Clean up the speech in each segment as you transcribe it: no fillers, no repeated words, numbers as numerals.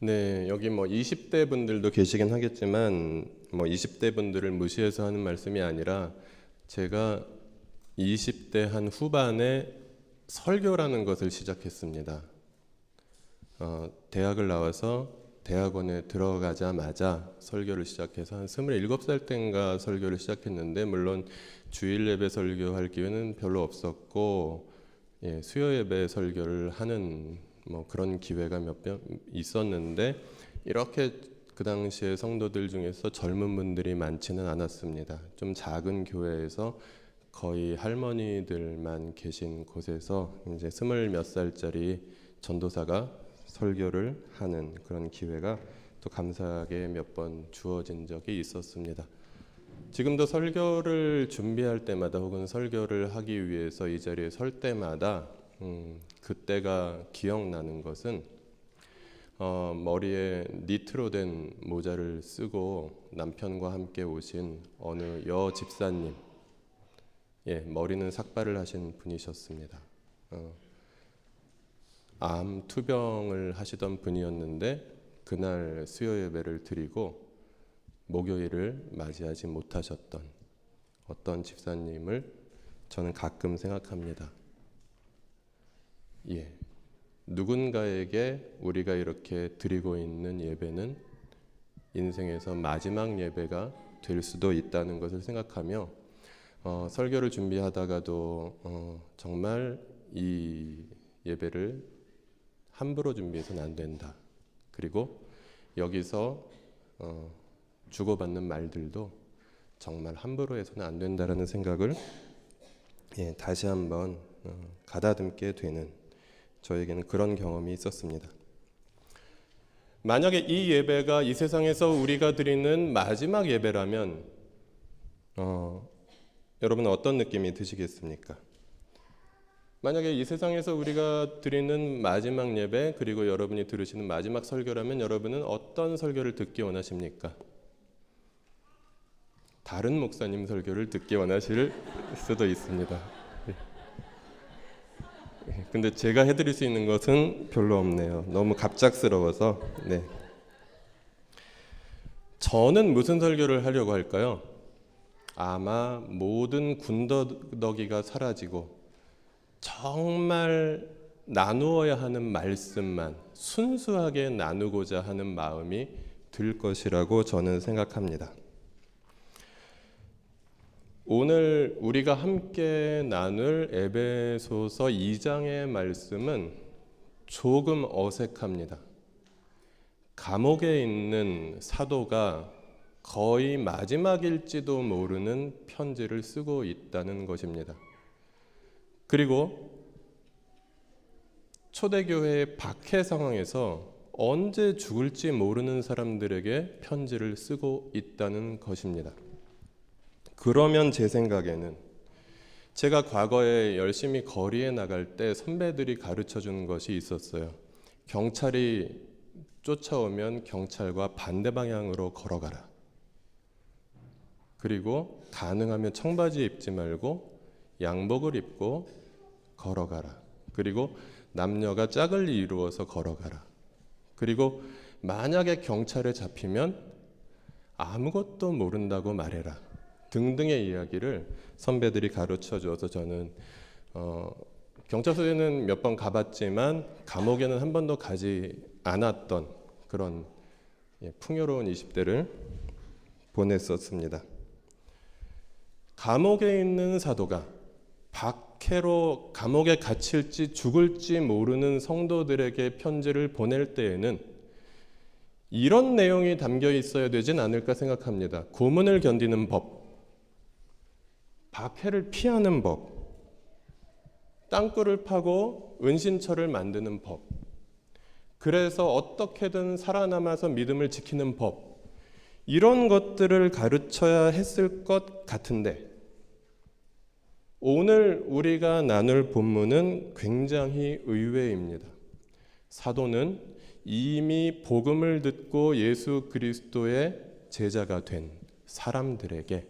네, 여기 뭐 20대 분들도 계시긴 하겠지만 뭐 20대 분들을 무시해서 하는 말씀이 아니라 제가 20대 한 후반에 설교라는 것을 시작했습니다. 대학을 나와서 대학원에 들어가자마자 설교를 시작해서 한 27살 때인가 설교를 시작했는데, 물론 주일 예배 설교할 기회는 별로 없었고, 수요 예배 설교를 하는 뭐 그런 기회가 몇 번 있었는데, 이렇게 그 당시에 성도들 중에서 젊은 분들이 많지는 않았습니다. 좀 작은 교회에서 거의 할머니들만 계신 곳에서 이제 20몇 살짜리 전도사가 설교를 하는 그런 기회가 또 감사하게 몇 번 주어진 적이 있었습니다. 지금도 설교를 준비할 때마다 혹은 설교를 하기 위해서 이 자리에 설 때마다 그때가 기억나는 것은 머리에 니트로 된 모자를 쓰고 남편과 함께 오신 어느 여 집사님, 머리는 삭발을 하신 분이셨습니다. 암 투병을 하시던 분이었는데 그날 수요 예배를 드리고 목요일을 맞이하지 못하셨던 어떤 집사님을 저는 가끔 생각합니다. 누군가에게 우리가 이렇게 드리고 있는 예배는 인생에서 마지막 예배가 될 수도 있다는 것을 생각하며 설교를 준비하다가도 정말 이 예배를 함부로 준비해서는 안 된다. 그리고 여기서 주고받는 말들도 정말 함부로 해서는 안 된다라는 생각을 다시 한번 가다듬게 되는, 저에게는 그런 경험이 있었습니다. 만약에 이 예배가 이 세상에서 우리가 드리는 마지막 예배라면 여러분은 어떤 느낌이 드시겠습니까? 만약에 이 세상에서 우리가 드리는 마지막 예배, 그리고 여러분이 들으시는 마지막 설교라면 여러분은 어떤 설교를 듣기 원하십니까? 다른 목사님 설교를 듣기 원하실 수도 있습니다. 근데 제가 해드릴 수 있는 것은 별로 없네요. 너무 갑작스러워서. 저는 무슨 설교를 하려고 할까요? 아마 모든 군더더기가 사라지고 정말 나누어야 하는 말씀만 순수하게 나누고자 하는 마음이 들 것이라고 저는 생각합니다. 오늘 우리가 함께 나눌 에베소서 2장의 말씀은 조금 어색합니다. 감옥에 있는 사도가 거의 마지막일지도 모르는 편지를 쓰고 있다는 것입니다. 그리고 초대교회의 박해 상황에서 언제 죽을지 모르는 사람들에게 편지를 쓰고 있다는 것입니다. 그러면 제 생각에는 제가 과거에 열심히 거리에 나갈 때 선배들이 가르쳐준 것이 있었어요. 경찰이 쫓아오면 경찰과 반대 방향으로 걸어가라. 그리고 가능하면 청바지 입지 말고 양복을 입고 걸어가라. 그리고 남녀가 짝을 이루어서 걸어가라. 그리고 만약에 경찰에 잡히면 아무것도 모른다고 말해라. 등등의 이야기를 선배들이 가르쳐 주어서 저는 경찰서에는 몇 번 가봤지만 감옥에는 한 번도 가지 않았던 그런 풍요로운 20대를 보냈었습니다. 감옥에 있는 사도가 박해로 감옥에 갇힐지 죽을지 모르는 성도들에게 편지를 보낼 때에는 이런 내용이 담겨 있어야 되진 않을까 생각합니다. 고문을 견디는 법, 박해를 피하는 법, 땅굴을 파고 은신처를 만드는 법, 그래서 어떻게든 살아남아서 믿음을 지키는 법, 이런 것들을 가르쳐야 했을 것 같은데 오늘 우리가 나눌 본문은 굉장히 의외입니다. 사도는 이미 복음을 듣고 예수 그리스도의 제자가 된 사람들에게,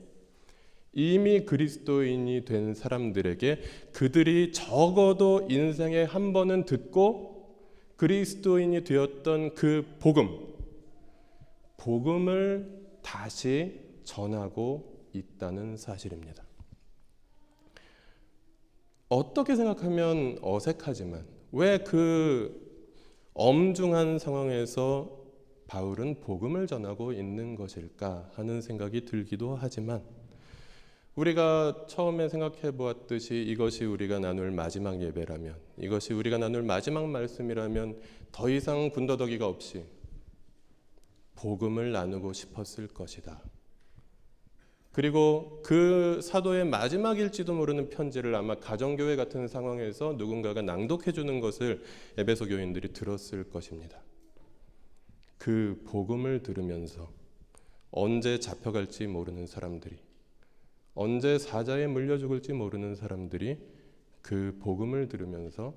이미 그리스도인이 된 사람들에게 그들이 적어도 인생에 한 번은 듣고 그리스도인이 되었던 그 복음을 다시 전하고 있다는 사실입니다. 어떻게 생각하면 어색하지만 왜 그 엄중한 상황에서 바울은 복음을 전하고 있는 것일까 하는 생각이 들기도 하지만, 우리가 처음에 생각해 보았듯이 이것이 우리가 나눌 마지막 예배라면, 이것이 우리가 나눌 마지막 말씀이라면 더 이상 군더더기가 없이 복음을 나누고 싶었을 것이다. 그리고 그 사도의 마지막일지도 모르는 편지를 아마 가정교회 같은 상황에서 누군가가 낭독해 주는 것을 에베소 교인들이 들었을 것입니다. 그 복음을 들으면서 언제 잡혀갈지 모르는 사람들이, 언제 사자에 물려 죽을지 모르는 사람들이 그 복음을 들으면서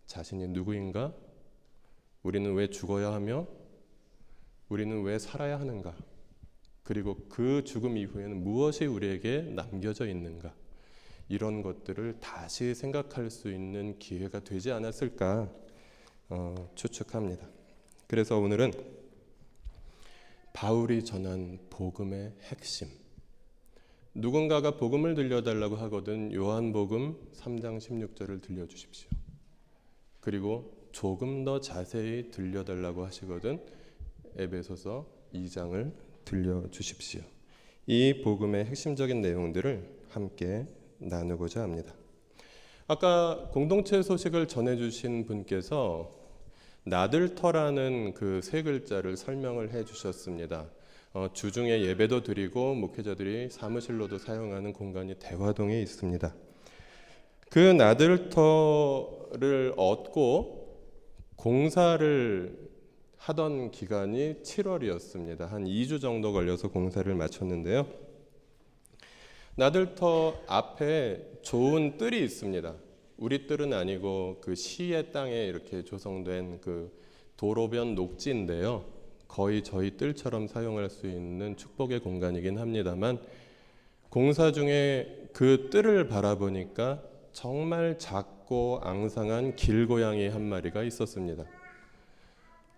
자신이 누구인가? 우리는 왜 죽어야 하며 우리는 왜 살아야 하는가? 그리고 그 죽음 이후에는 무엇이 우리에게 남겨져 있는가? 이런 것들을 다시 생각할 수 있는 기회가 되지 않았을까 추측합니다. 그래서 오늘은 바울이 전한 복음의 핵심, 누군가가 복음을 들려달라고 하거든 요한복음 3장 16절을 들려주십시오. 그리고 조금 더 자세히 들려달라고 하시거든 에베소서 2장을 들려주십시오. 이 복음의 핵심적인 내용들을 함께 나누고자 합니다. 아까 공동체 소식을 전해주신 분께서 나들터라는 그 세 글자를 설명을 해주셨습니다. 주중에 예배도 드리고 목회자들이 사무실로도 사용하는 공간이 대화동에 있습니다. 그 나들터를 얻고 공사를 하던 기간이 7월이었습니다. 한 2주 정도 걸려서 공사를 마쳤는데요. 나들터 앞에 좋은 뜰이 있습니다. 우리 뜰은 아니고 그 시의 땅에 이렇게 조성된 그 도로변 녹지인데요. 거의 저희 뜰처럼 사용할 수 있는 축복의 공간이긴 합니다만, 공사 중에 그 뜰을 바라보니까 정말 작고 앙상한 길고양이 한 마리가 있었습니다.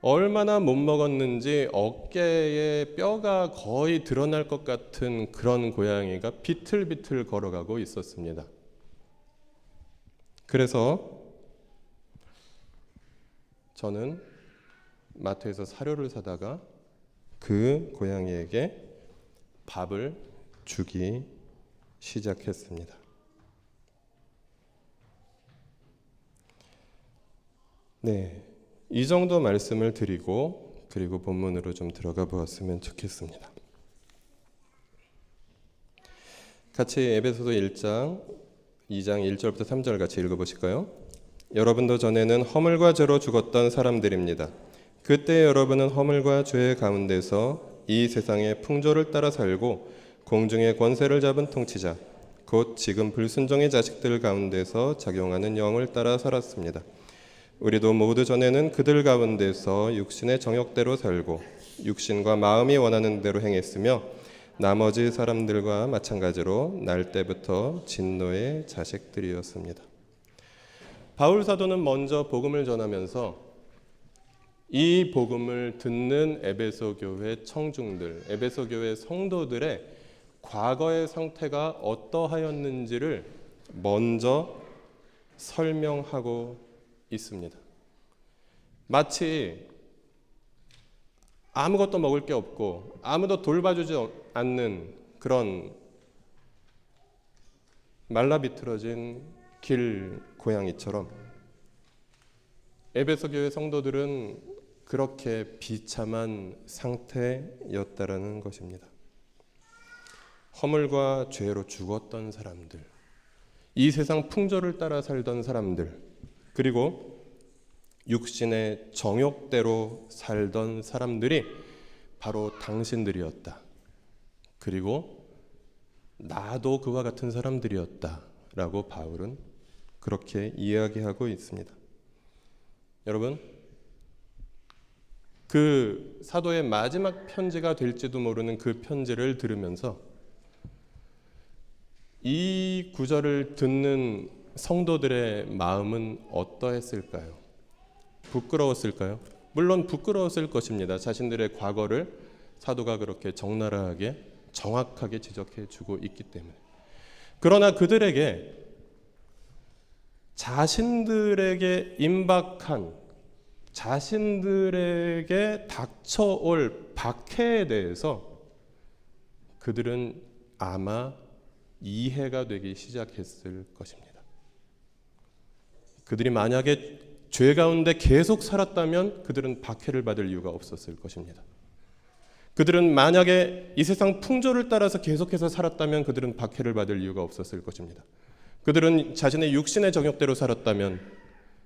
얼마나 못 먹었는지 어깨에 뼈가 거의 드러날 것 같은 그런 고양이가 비틀비틀 걸어가고 있었습니다. 그래서 저는 마트에서 사료를 사다가 그 고양이에게 밥을 주기 시작했습니다. 네. 이 정도 말씀을 드리고 그리고 본문으로 좀 들어가 보았으면 좋겠습니다. 같이 에베소서 1장 2장 1절부터 3절 같이 읽어보실까요? 여러분도 전에는 허물과 죄로 죽었던 사람들입니다. 그때 여러분은 허물과 죄 가운데서 이 세상의 풍조를 따라 살고 공중의 권세를 잡은 통치자 곧 지금 불순종의 자식들 가운데서 작용하는 영을 따라 살았습니다. 우리도 모두 전에는 그들 가운데서 육신의 정욕대로 살고 육신과 마음이 원하는 대로 행했으며 나머지 사람들과 마찬가지로 날 때부터 진노의 자식들이었습니다. 바울 사도는 먼저 복음을 전하면서 이 복음을 듣는 에베소 교회 청중들, 에베소 교회 성도들의 과거의 상태가 어떠하였는지를 먼저 설명하고 있습니다. 마치 아무것도 먹을 게 없고 아무도 돌봐주지 않는 그런 말라비틀어진 길 고양이처럼 에베소 교회 성도들은 그렇게 비참한 상태였다라는 것입니다. 허물과 죄로 죽었던 사람들, 이 세상 풍조를 따라 살던 사람들, 그리고 육신의 정욕대로 살던 사람들이 바로 당신들이었다. 그리고 나도 그와 같은 사람들이었다라고 바울은 그렇게 이야기하고 있습니다. 여러분, 그 사도의 마지막 편지가 될지도 모르는 그 편지를 들으면서 이 구절을 듣는 성도들의 마음은 어떠했을까요? 부끄러웠을까요? 물론 부끄러웠을 것입니다. 자신들의 과거를 사도가 그렇게 적나라하게 정확하게 지적해 주고 있기 때문에. 그러나 그들에게 자신들에게 임박한, 자신들에게 닥쳐올 박해에 대해서 그들은 아마 이해가 되기 시작했을 것입니다. 그들이 만약에 죄 가운데 계속 살았다면 그들은 박해를 받을 이유가 없었을 것입니다. 그들은 만약에 이 세상 풍조를 따라서 계속해서 살았다면 그들은 박해를 받을 이유가 없었을 것입니다. 그들은 자신의 육신의 정욕대로 살았다면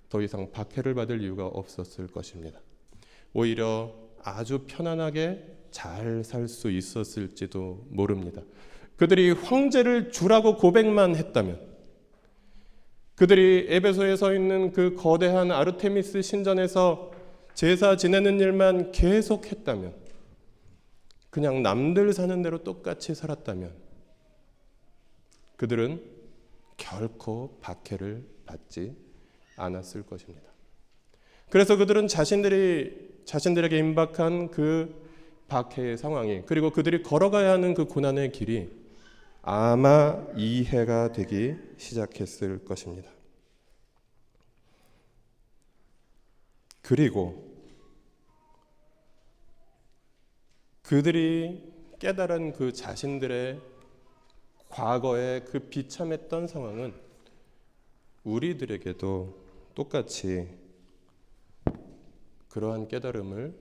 더 이상 박해를 받을 이유가 없었을 것입니다. 오히려 아주 편안하게 잘 살 수 있었을지도 모릅니다. 그들이 황제를 주라고 고백만 했다면, 그들이 에베소에 서 있는 그 거대한 아르테미스 신전에서 제사 지내는 일만 계속했다면, 그냥 남들 사는 대로 똑같이 살았다면 그들은 결코 박해를 받지 않았을 것입니다. 그래서 그들은 자신들에게 임박한 그 박해의 상황이, 그리고 그들이 걸어가야 하는 그 고난의 길이 아마 이해가 되기 시작했을 것입니다. 그리고 그들이 깨달은 그 자신들의 과거의 그 비참했던 상황은 우리들에게도 똑같이 그러한 깨달음을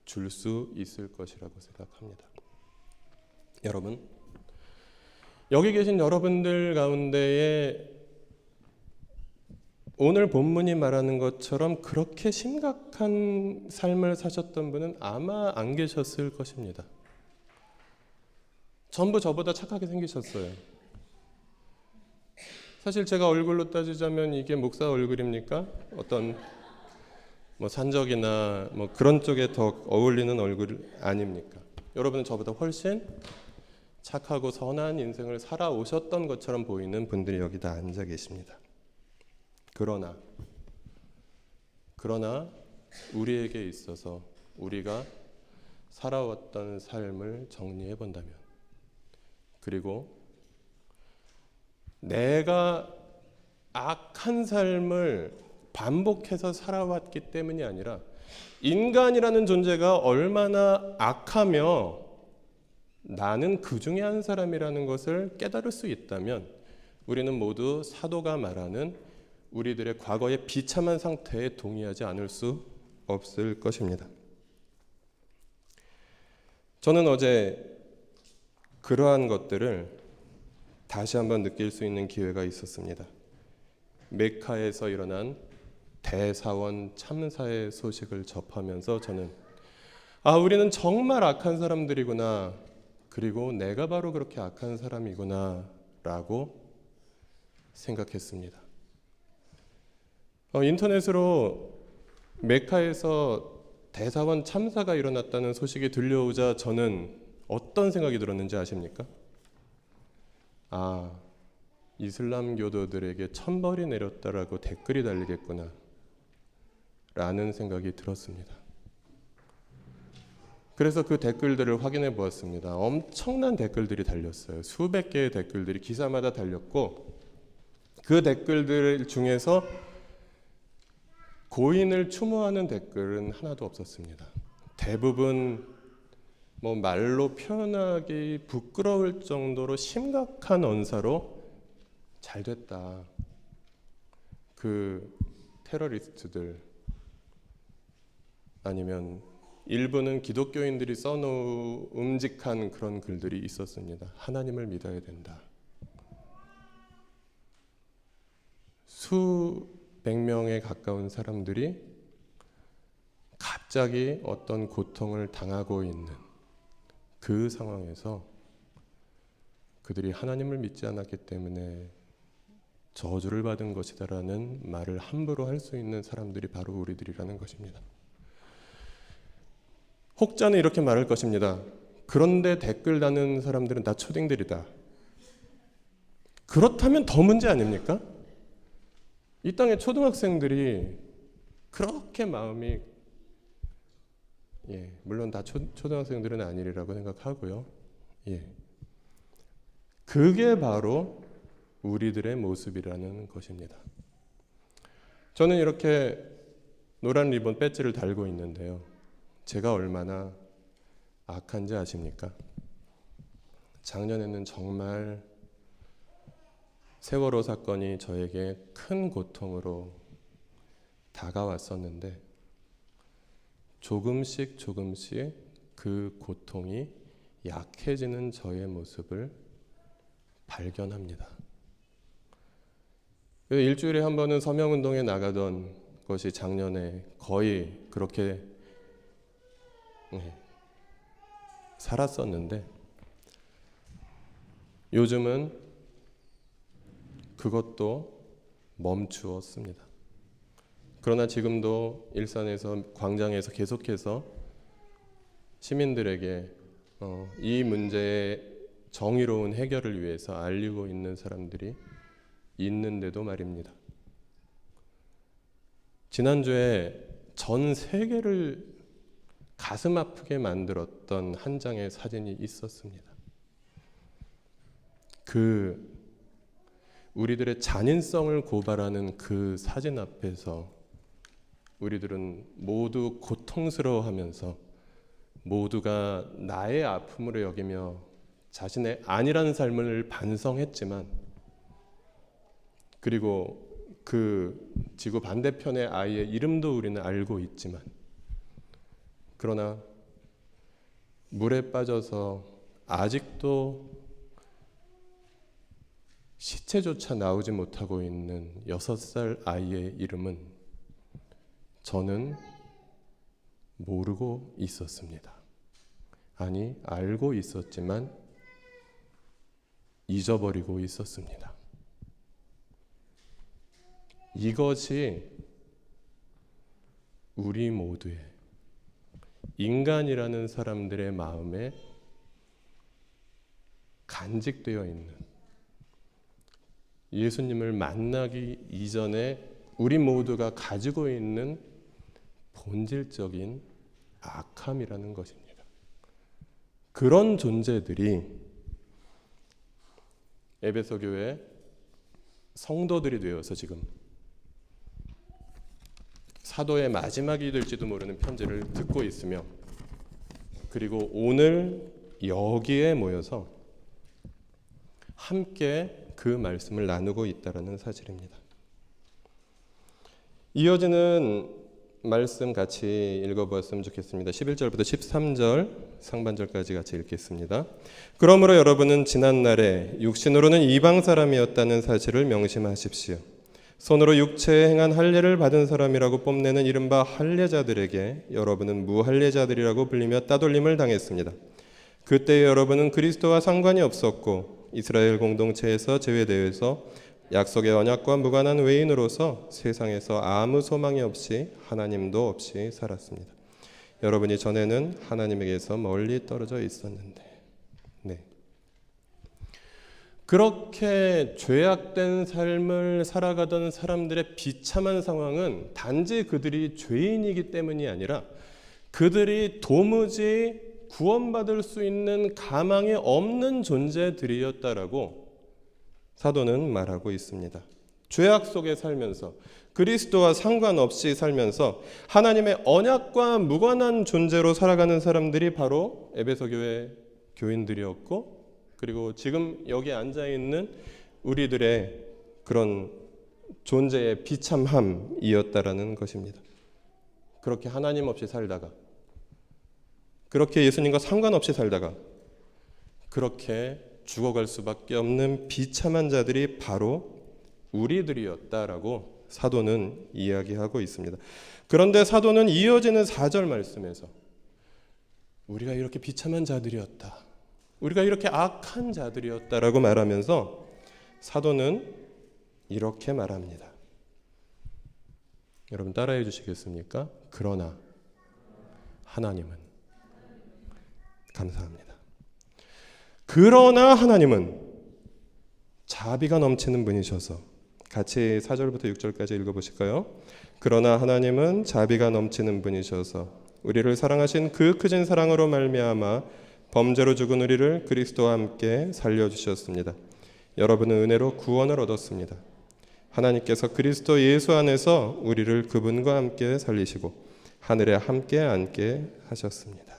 줄 수 있을 것이라고 생각합니다. 여러분, 여기 계신 여러분들 가운데에 오늘 본문이 말하는 것처럼 그렇게 심각한 삶을 사셨던 분은 아마 안 계셨을 것입니다. 전부 저보다 착하게 생기셨어요. 사실 제가 얼굴로 따지자면 이게 목사 얼굴입니까? 어떤 산적이나 그런 쪽에 더 어울리는 얼굴 아닙니까? 여러분은 저보다 훨씬 착하고 선한 인생을 살아오셨던 것처럼 보이는 분들이 여기 다 앉아 계십니다. 그러나 우리에게 있어서 우리가 살아왔던 삶을 정리해 본다면, 그리고 내가 악한 삶을 반복해서 살아왔기 때문이 아니라 인간이라는 존재가 얼마나 악하며 나는 그 중에 한 사람이라는 것을 깨달을 수 있다면 우리는 모두 사도가 말하는 우리들의 과거의 비참한 상태에 동의하지 않을 수 없을 것입니다. 저는 어제 그러한 것들을 다시 한번 느낄 수 있는 기회가 있었습니다. 메카에서 일어난 대사원 참사의 소식을 접하면서 저는 우리는 정말 악한 사람들이구나, 그리고 내가 바로 그렇게 악한 사람이구나 라고 생각했습니다. 인터넷으로 메카에서 대사원 참사가 일어났다는 소식이 들려오자 저는 어떤 생각이 들었는지 아십니까? 이슬람교도들에게 천벌이 내렸다라고 댓글이 달리겠구나 라는 생각이 들었습니다. 그래서 그 댓글들을 확인해 보았습니다. 엄청난 댓글들이 달렸어요. 수백 개의 댓글들이 기사마다 달렸고, 그 댓글들 중에서 고인을 추모하는 댓글은 하나도 없었습니다. 대부분 말로 표현하기 부끄러울 정도로 심각한 언사로 잘 됐다, 그 테러리스트들, 아니면 일부는 기독교인들이 써놓은 음직한 그런 글들이 있었습니다. 하나님을 믿어야 된다. 수백 명에 가까운 사람들이 갑자기 어떤 고통을 당하고 있는 그 상황에서 그들이 하나님을 믿지 않았기 때문에 저주를 받은 것이다라는 말을 함부로 할 수 있는 사람들이 바로 우리들이라는 것입니다. 혹자는 이렇게 말할 것입니다. 그런데 댓글 다는 사람들은 다 초딩들이다. 그렇다면 더 문제 아닙니까? 이 땅의 초등학생들이 그렇게 마음이 물론 다 초등학생들은 아니라고 생각하고요. 그게 바로 우리들의 모습이라는 것입니다. 저는 이렇게 노란 리본 배지를 달고 있는데요. 제가 얼마나 악한지 아십니까? 작년에는 정말 세월호 사건이 저에게 큰 고통으로 다가왔었는데 조금씩 그 고통이 약해지는 저의 모습을 발견합니다. 일주일에 한 번은 서명운동에 나가던 것이 작년에 거의 그렇게 살았었는데 요즘은 그것도 멈추었습니다. 그러나 지금도 일산에서 광장에서 계속해서 시민들에게 이 문제의 정의로운 해결을 위해서 알리고 있는 사람들이 있는데도 말입니다. 지난주에 전 세계를 가슴 아프게 만들었던 한 장의 사진이 있었습니다. 우리들의 잔인성을 고발하는 그 사진 앞에서 우리들은 모두 고통스러워하면서 모두가 나의 아픔으로 여기며 자신의 안일한 삶을 반성했지만, 그리고 그 지구 반대편의 아이의 이름도 우리는 알고 있지만, 그러나 물에 빠져서 아직도 시체조차 나오지 못하고 있는 6살 아이의 이름은 저는 모르고 있었습니다. 아니, 알고 있었지만 잊어버리고 있었습니다. 이것이 우리 모두의 인간이라는 사람들의 마음에 간직되어 있는, 예수님을 만나기 이전에 우리 모두가 가지고 있는 본질적인 악함이라는 것입니다. 그런 존재들이 에베소 교회 성도들이 되어서 지금 사도의 마지막이 될지도 모르는 편지를 듣고 있으며, 그리고 오늘 여기에 모여서 함께 그 말씀을 나누고 있다는 사실입니다. 이어지는 말씀 같이 읽어보았으면 좋겠습니다. 11절부터 13절 상반절까지 같이 읽겠습니다. 그러므로 여러분은 지난날에 육신으로는 이방 사람이었다는 사실을 명심하십시오. 손으로 육체에 행한 할례를 받은 사람이라고 뽐내는 이른바 할례자들에게 여러분은 무할례자들이라고 불리며 따돌림을 당했습니다. 그때 여러분은 그리스도와 상관이 없었고 이스라엘 공동체에서 제외되어서 약속의 언약과 무관한 외인으로서 세상에서 아무 소망이 없이 하나님도 없이 살았습니다. 여러분이 전에는 하나님에게서 멀리 떨어져 있었는데, 그렇게 죄악된 삶을 살아가던 사람들의 비참한 상황은 단지 그들이 죄인이기 때문이 아니라 그들이 도무지 구원받을 수 있는 가망이 없는 존재들이었다라고 사도는 말하고 있습니다. 죄악 속에 살면서 그리스도와 상관없이 살면서 하나님의 언약과 무관한 존재로 살아가는 사람들이 바로 에베소 교회 교인들이었고, 그리고 지금 여기 앉아있는 우리들의 그런 존재의 비참함이었다라는 것입니다. 그렇게 하나님 없이 살다가, 그렇게 예수님과 상관없이 살다가 그렇게 죽어갈 수밖에 없는 비참한 자들이 바로 우리들이었다라고 사도는 이야기하고 있습니다. 그런데 사도는 이어지는 4절 말씀에서 우리가 이렇게 비참한 자들이었다, 우리가 이렇게 악한 자들이었다라고 말하면서 사도는 이렇게 말합니다. 여러분 따라해 주시겠습니까? 그러나 하나님은, 감사합니다. 그러나 하나님은 자비가 넘치는 분이셔서 같이 4절부터 6절까지 읽어보실까요? 그러나 하나님은 자비가 넘치는 분이셔서 우리를 사랑하신 그 크신 사랑으로 말미암아 범죄로 죽은 우리를 그리스도와 함께 살려주셨습니다. 여러분은 은혜로 구원을 얻었습니다. 하나님께서 그리스도 예수 안에서 우리를 그분과 함께 살리시고 하늘에 함께 앉게 하셨습니다.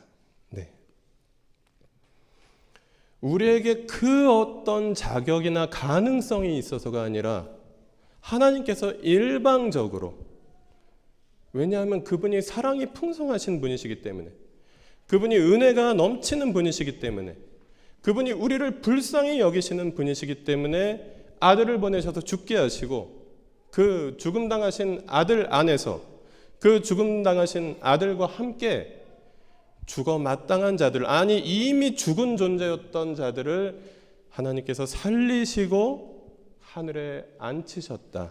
네. 우리에게 그 어떤 자격이나 가능성이 있어서가 아니라 하나님께서 일방적으로, 왜냐하면 그분이 사랑이 풍성하신 분이시기 때문에, 그분이 은혜가 넘치는 분이시기 때문에, 그분이 우리를 불쌍히 여기시는 분이시기 때문에 아들을 보내셔서 죽게 하시고, 그 죽음당하신 아들 안에서 그 죽음당하신 아들과 함께 죽어 마땅한 자들, 아니 이미 죽은 존재였던 자들을 하나님께서 살리시고 하늘에 앉히셨다라고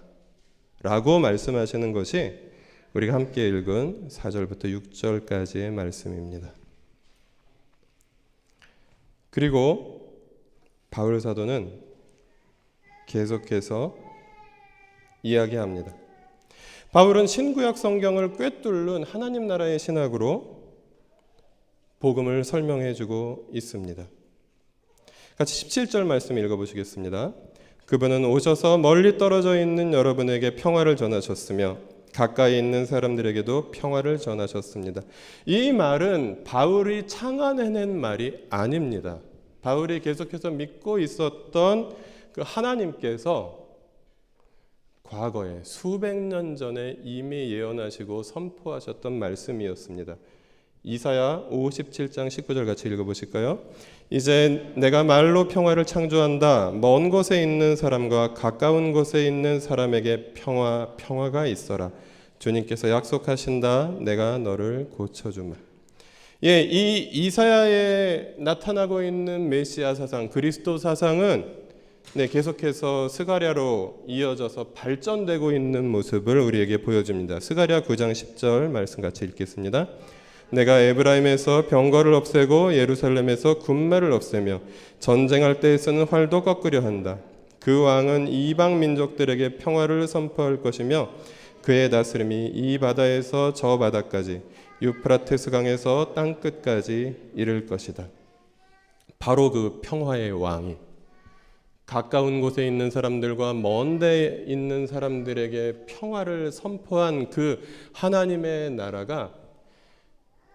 말씀하시는 것이 우리가 함께 읽은 4절부터 6절까지의 말씀입니다. 그리고 바울 사도는 계속해서 이야기합니다. 바울은 신구약 성경을 꿰뚫는 하나님 나라의 신학으로 복음을 설명해주고 있습니다. 같이 17절 말씀 읽어보시겠습니다. 그분은 오셔서 멀리 떨어져 있는 여러분에게 평화를 전하셨으며 가까이 있는 사람들에게도 평화를 전하셨습니다. 이 말은 바울이 창안해낸 말이 아닙니다. 바울이 계속해서 믿고 있었던 그 하나님께서 과거에 수백 년 전에 이미 예언하시고 선포하셨던 말씀이었습니다. 이사야 57장 19절 같이 읽어보실까요? 이제 내가 말로 평화를 창조한다. 먼 곳에 있는 사람과 가까운 곳에 있는 사람에게 평화가 있어라. 주님께서 약속하신다. 내가 너를 고쳐주마. 예, 이 이사야에 나타나고 있는 메시아 사상, 그리스도 사상은 계속해서 스가랴로 이어져서 발전되고 있는 모습을 우리에게 보여줍니다. 스가랴 9장 10절 말씀 같이 읽겠습니다. 내가 에브라임에서 병거를 없애고 예루살렘에서 군마를 없애며 전쟁할 때에 쓰는 활도 꺾으려 한다. 그 왕은 이방 민족들에게 평화를 선포할 것이며 그의 다스림이 이 바다에서 저 바다까지 유프라테스 강에서 땅 끝까지 이를 것이다. 바로 그 평화의 왕이 가까운 곳에 있는 사람들과 먼 데 있는 사람들에게 평화를 선포한 그 하나님의 나라가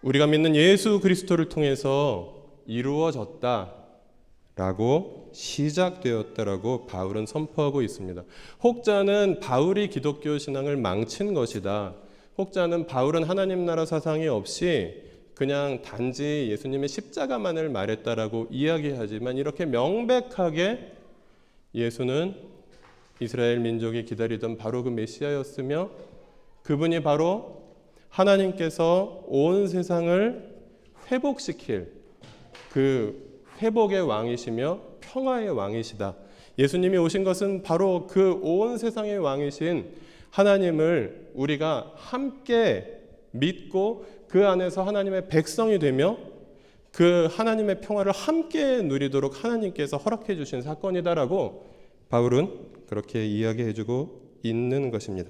우리가 믿는 예수 그리스도를 통해서 이루어졌다라고 시작되었다라고 바울은 선포하고 있습니다. 혹자는 바울이 기독교 신앙을 망친 것이다. 혹자는 바울은 하나님 나라 사상이 없이 그냥 단지 예수님의 십자가만을 말했다라고 이야기하지만 이렇게 명백하게 예수는 이스라엘 민족이 기다리던 바로 그 메시아였으며 그분이 바로 하나님께서 온 세상을 회복시킬 그 회복의 왕이시며 평화의 왕이시다. 예수님이 오신 것은 바로 그 온 세상의 왕이신 하나님을 우리가 함께 믿고 그 안에서 하나님의 백성이 되며 그 하나님의 평화를 함께 누리도록 하나님께서 허락해 주신 사건이다라고 바울은 그렇게 이야기해주고 있는 것입니다.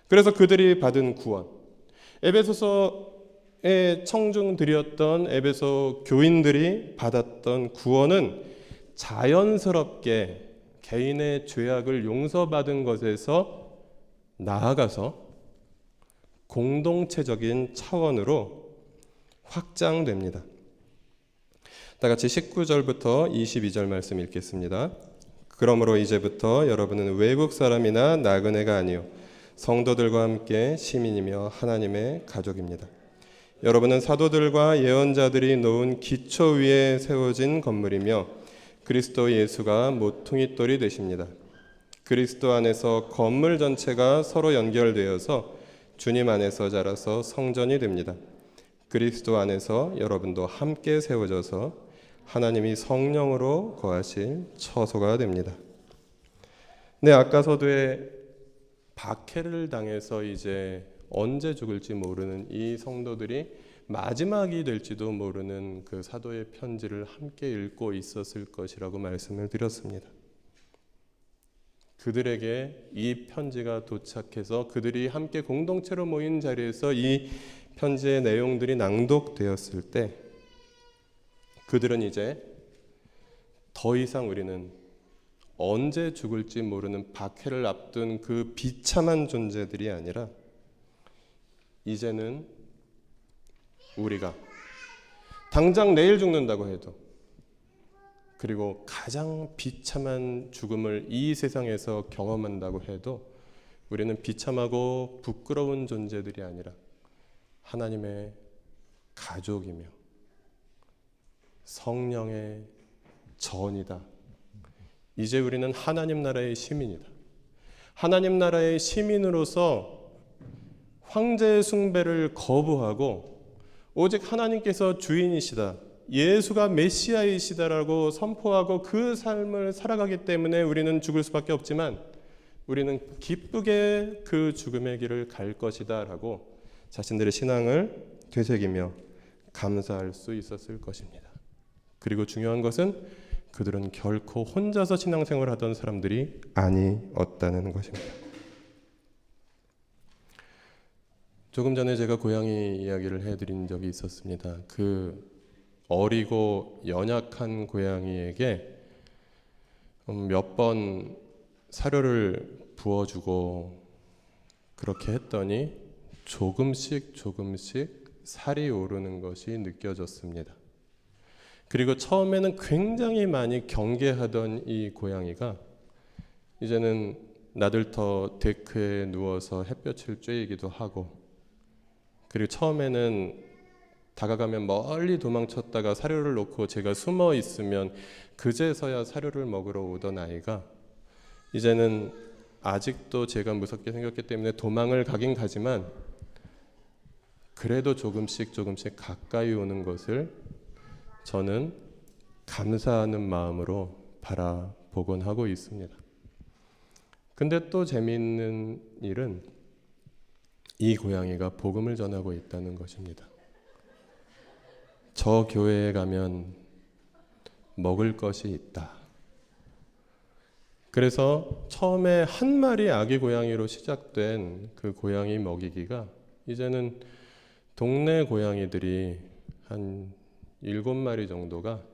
그래서 그들이 받은 구원, 에베소서에 청중들이었던 에베소 교인들이 받았던 구원은 자연스럽게 개인의 죄악을 용서받은 것에서 나아가서 공동체적인 차원으로 확장됩니다. 다 같이 19절부터 22절 말씀 읽겠습니다. 그러므로 이제부터 여러분은 외국 사람이나 나그네가 아니요 성도들과 함께 시민이며 하나님의 가족입니다. 여러분은 사도들과 예언자들이 놓은 기초 위에 세워진 건물이며 그리스도 예수가 모퉁이돌이 되십니다. 그리스도 안에서 건물 전체가 서로 연결되어서 주님 안에서 자라서 성전이 됩니다. 그리스도 안에서 여러분도 함께 세워져서 하나님이 성령으로 거하실 처소가 됩니다. 네, 아까 서두에 박해를 당해서 이제 언제 죽을지 모르는 이 성도들이 마지막이 될지도 모르는 그 사도의 편지를 함께 읽고 있었을 것이라고 말씀을 드렸습니다. 그들에게 이 편지가 도착해서 그들이 함께 공동체로 모인 자리에서 이 편지의 내용들이 낭독되었을 때 그들은 이제 더 이상 우리는 언제 죽을지 모르는 박해를 앞둔 그 비참한 존재들이 아니라 이제는 우리가 당장 내일 죽는다고 해도, 그리고 가장 비참한 죽음을 이 세상에서 경험한다고 해도 우리는 비참하고 부끄러운 존재들이 아니라 하나님의 가족이며 성령의 전이다. 이제 우리는 하나님 나라의 시민이다. 하나님 나라의 시민으로서 황제의 숭배를 거부하고 오직 하나님께서 주인이시다, 예수가 메시아이시다라고 선포하고 그 삶을 살아가기 때문에 우리는 죽을 수밖에 없지만 우리는 기쁘게 그 죽음의 길을 갈 것이다 라고 자신들의 신앙을 되새기며 감사할 수 있었을 것입니다. 그리고 중요한 것은 그들은 결코 혼자서 신앙생활을 하던 사람들이 아니었다는 것입니다. 조금 전에 제가 고양이 이야기를 해드린 적이 있었습니다. 그 어리고 연약한 고양이에게 몇 번 사료를 부어주고 그렇게 했더니 조금씩 살이 오르는 것이 느껴졌습니다. 그리고 처음에는 굉장히 많이 경계하던 이 고양이가 이제는 나들터 데크에 누워서 햇볕을 쬐이기도 하고, 그리고 처음에는 다가가면 멀리 도망쳤다가 사료를 놓고 제가 숨어 있으면 그제서야 사료를 먹으러 오던 아이가 이제는 아직도 제가 무섭게 생겼기 때문에 도망을 가긴 가지만 그래도 조금씩 가까이 오는 것을 저는 감사하는 마음으로 바라보곤 하고 있습니다. 근데 또 재미있는 일은 이 고양이가 복음을 전하고 있다는 것입니다. 저 교회에 가면 먹을 것이 있다. 그래서 처음에 한 마리 아기 고양이로 시작된 그 고양이 먹이기가 이제는 동네 고양이들이 한 7마리 정도가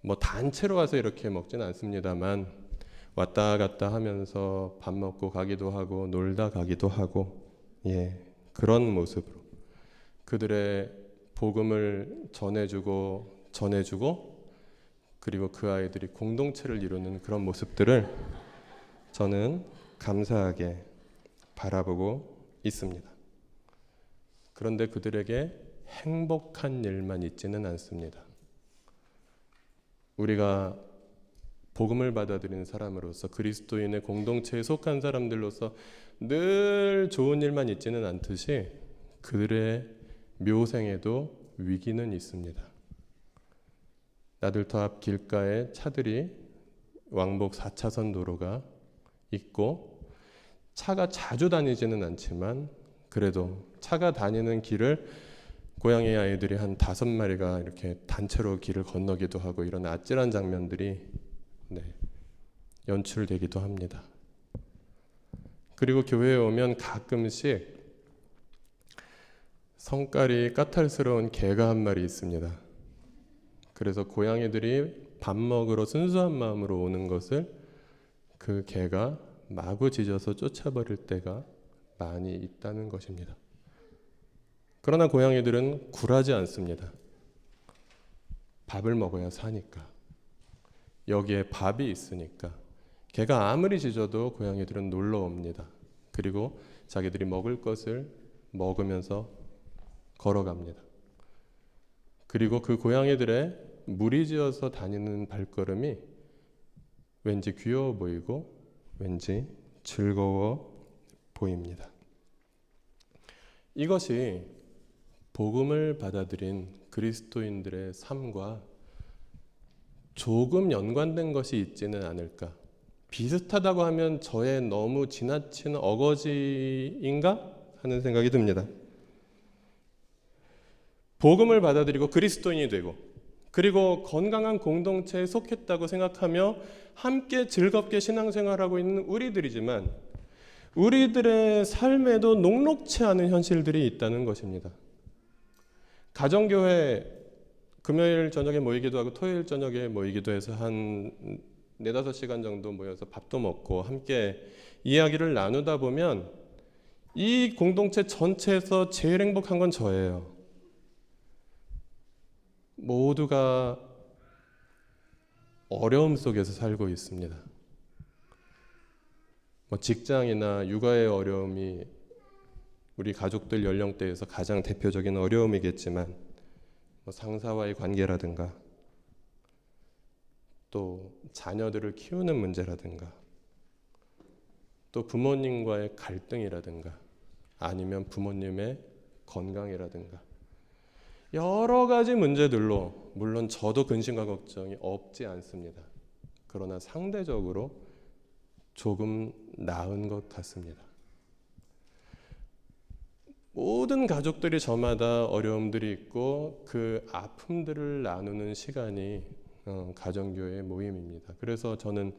뭐 단체로 와서 이렇게 먹진 않습니다만 왔다 갔다 하면서 밥 먹고 가기도 하고 놀다 가기도 하고, 그런 모습으로 그들의 복음을 전해주고 그리고 그 아이들이 공동체를 이루는 그런 모습들을 저는 감사하게 바라보고 있습니다. 그런데 그들에게 행복한 일만 있지는 않습니다. 우리가 복음을 받아들이는 사람으로서 그리스도인의 공동체에 속한 사람들로서 늘 좋은 일만 있지는 않듯이 그들의 묘생에도 위기는 있습니다. 나들터 앞 길가에 차들이 왕복 4차선 도로가 있고 차가 자주 다니지는 않지만 그래도 차가 다니는 길을 고양이 아이들이 한 5마리가 이렇게 단체로 길을 건너기도 하고 이런 아찔한 장면들이 연출되기도 합니다. 그리고 교회에 오면 가끔씩 성깔이 까탈스러운 개가 한 마리 있습니다. 그래서 고양이들이 밥 먹으러 순수한 마음으로 오는 것을 그 개가 마구 짖어서 쫓아버릴 때가 많이 있다는 것입니다. 그러나 고양이들은 굴하지 않습니다. 밥을 먹어야 사니까. 여기에 밥이 있으니까. 개가 아무리 짖어도 고양이들은 놀러 옵니다. 그리고 자기들이 먹을 것을 먹으면서 걸어갑니다. 그리고 그 고양이들의 무리지어서 다니는 발걸음이 왠지 귀여워 보이고 왠지 즐거워 보입니다. 이것이 복음을 받아들인 그리스도인들의 삶과 조금 연관된 것이 있지는 않을까. 비슷하다고 하면 저의 너무 지나친 어거지인가 하는 생각이 듭니다. 복음을 받아들이고 그리스도인이 되고 그리고 건강한 공동체에 속했다고 생각하며 함께 즐겁게 신앙생활하고 있는 우리들이지만 우리들의 삶에도 녹록치 않은 현실들이 있다는 것입니다. 가정교회 금요일 저녁에 모이기도 하고 토요일 저녁에 모이기도 해서 한 4-5시간 정도 모여서 밥도 먹고 함께 이야기를 나누다 보면 이 공동체 전체에서 제일 행복한 건 저예요. 모두가 어려움 속에서 살고 있습니다. 직장이나 육아의 어려움이 우리 가족들 연령대에서 가장 대표적인 어려움이겠지만 상사와의 관계라든가 또 자녀들을 키우는 문제라든가 또 부모님과의 갈등이라든가 아니면 부모님의 건강이라든가 여러 가지 문제들로 물론 저도 근심과 걱정이 없지 않습니다. 그러나 상대적으로 조금 나은 것 같습니다. 모든 가족들이 저마다 어려움들이 있고 그 아픔들을 나누는 시간이 가정교회 모임입니다. 그래서 저는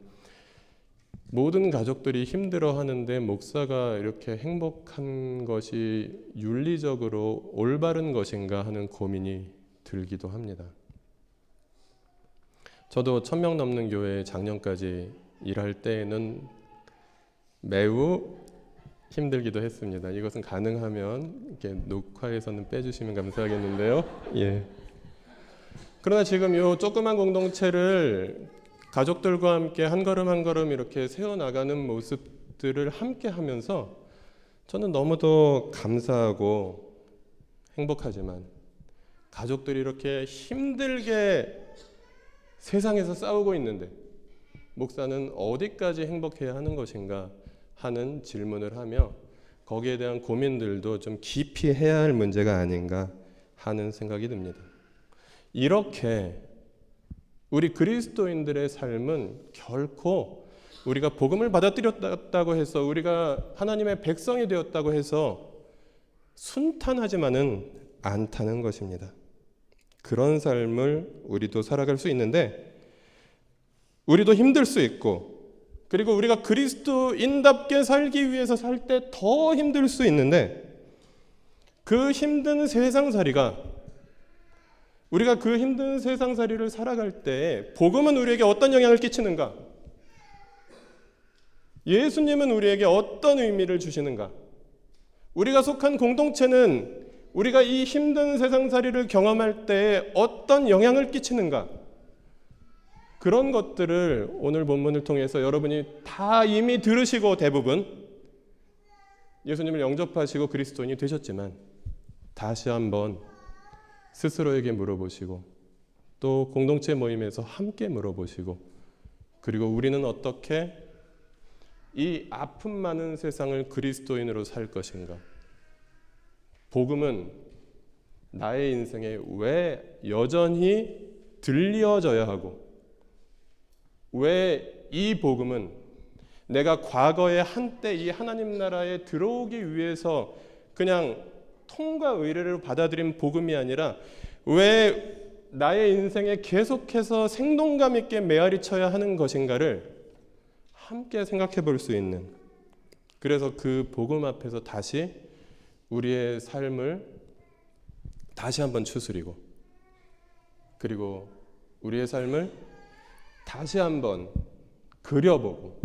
모든 가족들이 힘들어하는데 목사가 이렇게 행복한 것이 윤리적으로 올바른 것인가 하는 고민이 들기도 합니다. 저도 1000명 넘는 교회에 작년까지 일할 때에는 매우 힘들기도 했습니다. 이것은 가능하면 이렇게 녹화에서는 빼주시면 감사하겠는데요. 예. 그러나 지금 이 조그만 공동체를 가족들과 함께 한 걸음 한 걸음 이렇게 세워나가는 모습들을 함께 하면서 저는 너무도 감사하고 행복하지만 가족들이 이렇게 힘들게 세상에서 싸우고 있는데 목사는 어디까지 행복해야 하는 것인가 하는 질문을 하며 거기에 대한 고민들도 좀 깊이 해야 할 문제가 아닌가 하는 생각이 듭니다. 이렇게 우리 그리스도인들의 삶은 결코 우리가 복음을 받아들였다고 해서 우리가 하나님의 백성이 되었다고 해서 순탄하지만은 않다는 것입니다. 그런 삶을 우리도 살아갈 수 있는데 우리도 힘들 수 있고 그리고 우리가 그리스도인답게 살기 위해서 살 때 더 힘들 수 있는데 그 힘든 세상살이가 우리가 그 힘든 세상살이를 살아갈 때 복음은 우리에게 어떤 영향을 끼치는가? 예수님은 우리에게 어떤 의미를 주시는가? 우리가 속한 공동체는 우리가 이 힘든 세상살이를 경험할 때 어떤 영향을 끼치는가? 그런 것들을 오늘 본문을 통해서 여러분이 다 이미 들으시고 대부분 예수님을 영접하시고 그리스도인이 되셨지만 다시 한번 스스로에게 물어보시고 또 공동체 모임에서 함께 물어보시고 그리고 우리는 어떻게 이 아픔 많은 세상을 그리스도인으로 살 것인가? 복음은 나의 인생에 왜 여전히 들려져야 하고 왜 이 복음은 내가 과거에 한때 이 하나님 나라에 들어오기 위해서 그냥 통과 의례로 받아들인 복음이 아니라 왜 나의 인생에 계속해서 생동감 있게 메아리 쳐야 하는 것인가를 함께 생각해 볼 수 있는 그래서 그 복음 앞에서 다시 우리의 삶을 다시 한번 추스리고 그리고 우리의 삶을 다시 한번 그려보고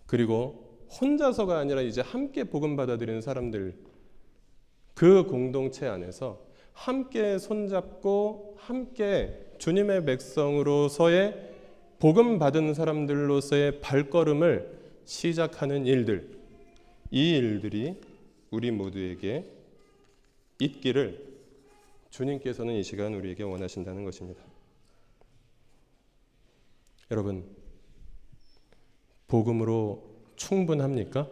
그리고 혼자서가 아니라 이제 함께 복음 받아들이는 사람들 그 공동체 안에서 함께 손잡고 함께 주님의 백성으로서의 복음 받은 사람들로서의 발걸음을 시작하는 일들 이 일들이 우리 모두에게 있기를 주님께서는 이 시간 우리에게 원하신다는 것입니다. 여러분, 복음으로 충분합니까?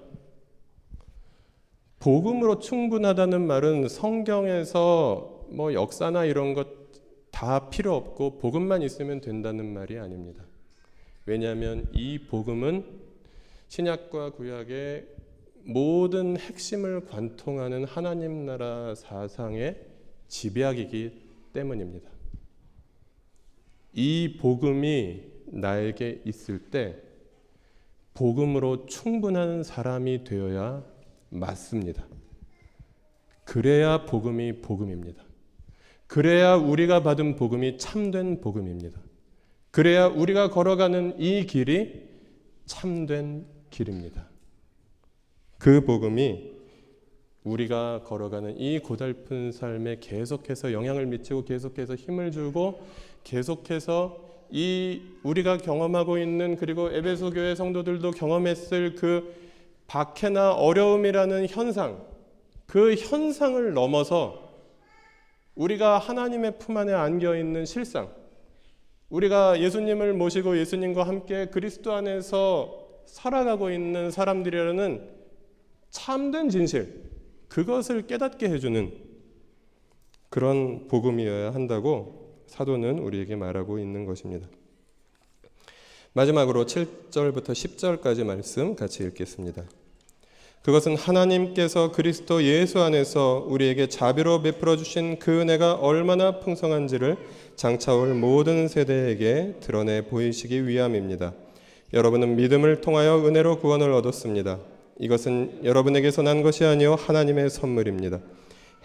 복음으로 충분하다는 말은 성경에서 역사나 이런 것 다 필요 없고 복음만 있으면 된다는 말이 아닙니다. 왜냐하면 이 복음은 신약과 구약의 모든 핵심을 관통하는 하나님 나라 사상의 집약이기 때문입니다. 이 복음이 나에게 있을 때 복음으로 충분한 사람이 되어야 맞습니다. 그래야 복음이 복음입니다. 그래야 우리가 받은 복음이 참된 복음입니다. 그래야 우리가 걸어가는 이 길이 참된 길입니다. 그 복음이 우리가 걸어가는 이 고달픈 삶에 계속해서 영향을 미치고 계속해서 힘을 주고 계속해서 이 우리가 경험하고 있는, 그리고 에베소 교회 성도들도 경험했을 그 박해나 어려움이라는 현상, 그 현상을 넘어서 우리가 하나님의 품 안에 안겨 있는 실상, 우리가 예수님을 모시고 예수님과 함께 그리스도 안에서 살아가고 있는 사람들이라는 참된 진실, 그것을 깨닫게 해주는 그런 복음이어야 한다고 사도는 우리에게 말하고 있는 것입니다. 마지막으로 7절부터 10절까지 말씀 같이 읽겠습니다. 그것은 하나님께서 그리스도 예수 안에서 우리에게 자비로 베풀어 주신 그 은혜가 얼마나 풍성한지를 장차 올 모든 세대에게 드러내 보이시기 위함입니다. 여러분은 믿음을 통하여 은혜로 구원을 얻었습니다. 이것은 여러분에게서 난 것이 아니요 하나님의 선물입니다.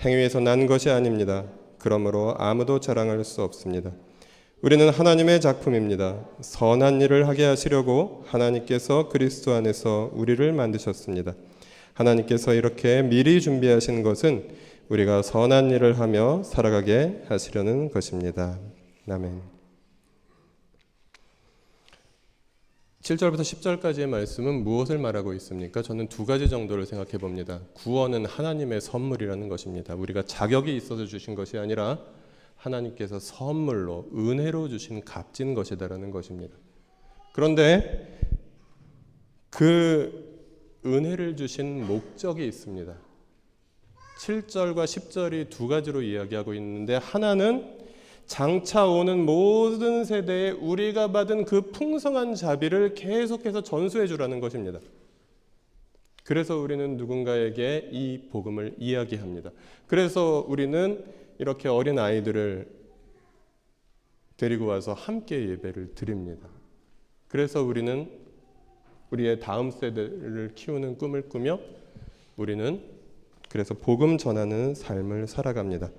행위에서 난 것이 아닙니다. 그러므로 아무도 자랑할 수 없습니다. 우리는 하나님의 작품입니다. 선한 일을 하게 하시려고 하나님께서 그리스도 안에서 우리를 만드셨습니다. 하나님께서 이렇게 미리 준비하신 것은 우리가 선한 일을 하며 살아가게 하시려는 것입니다. 아멘. 7절부터 10절까지의 말씀은 무엇을 말하고 있습니까? 저는 두 가지 정도를 생각해 봅니다. 구원은 하나님의 선물이라는 것입니다. 우리가 자격이 있어서 주신 것이 아니라 하나님께서 선물로 은혜로 주신 값진 것이다라는 것입니다. 그런데 그 은혜를 주신 목적이 있습니다. 7절과 10절이 두 가지로 이야기하고 있는데, 하나는 장차 오는 모든 세대에 우리가 받은 그 풍성한 자비를 계속해서 전수해 주라는 것입니다. 그래서 우리는 누군가에게 이 복음을 이야기합니다. 그래서 우리는 이렇게 어린 아이들을 데리고 와서 함께 예배를 드립니다. 그래서 우리는 우리의 다음 세대를 키우는 꿈을 꾸며 우리는 그래서 복음 전하는 삶을 살아갑니다.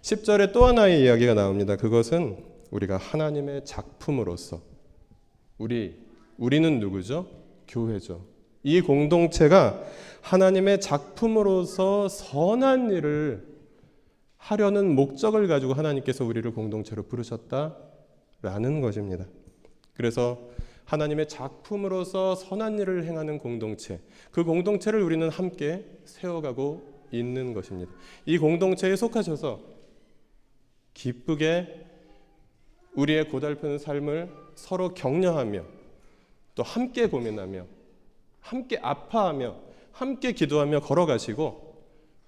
10절에 또 하나의 이야기가 나옵니다. 그것은 우리가 하나님의 작품으로서, 우리는 누구죠? 교회죠. 이 공동체가 하나님의 작품으로서 선한 일을 하려는 목적을 가지고 하나님께서 우리를 공동체로 부르셨다라는 것입니다. 그래서 하나님의 작품으로서 선한 일을 행하는 공동체, 그 공동체를 우리는 함께 세워가고 있는 것입니다. 이 공동체에 속하셔서 기쁘게 우리의 고달픈 삶을 서로 격려하며 또 함께 고민하며 함께 아파하며 함께 기도하며 걸어가시고,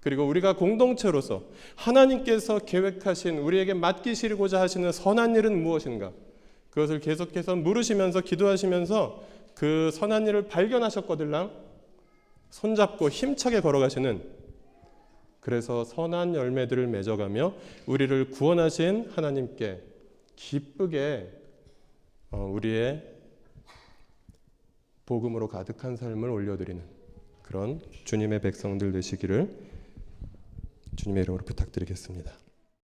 그리고 우리가 공동체로서 하나님께서 계획하신 우리에게 맡기시고자 하시는 선한 일은 무엇인가, 그것을 계속해서 물으시면서 기도하시면서 그 선한 일을 발견하셨거들랑 손잡고 힘차게 걸어가시는, 그래서 선한 열매들을 맺어가며 우리를 구원하신 하나님께 기쁘게 우리의 복음으로 가득한 삶을 올려드리는 그런 주님의 백성들 되시기를 주님의 이름으로 부탁드리겠습니다.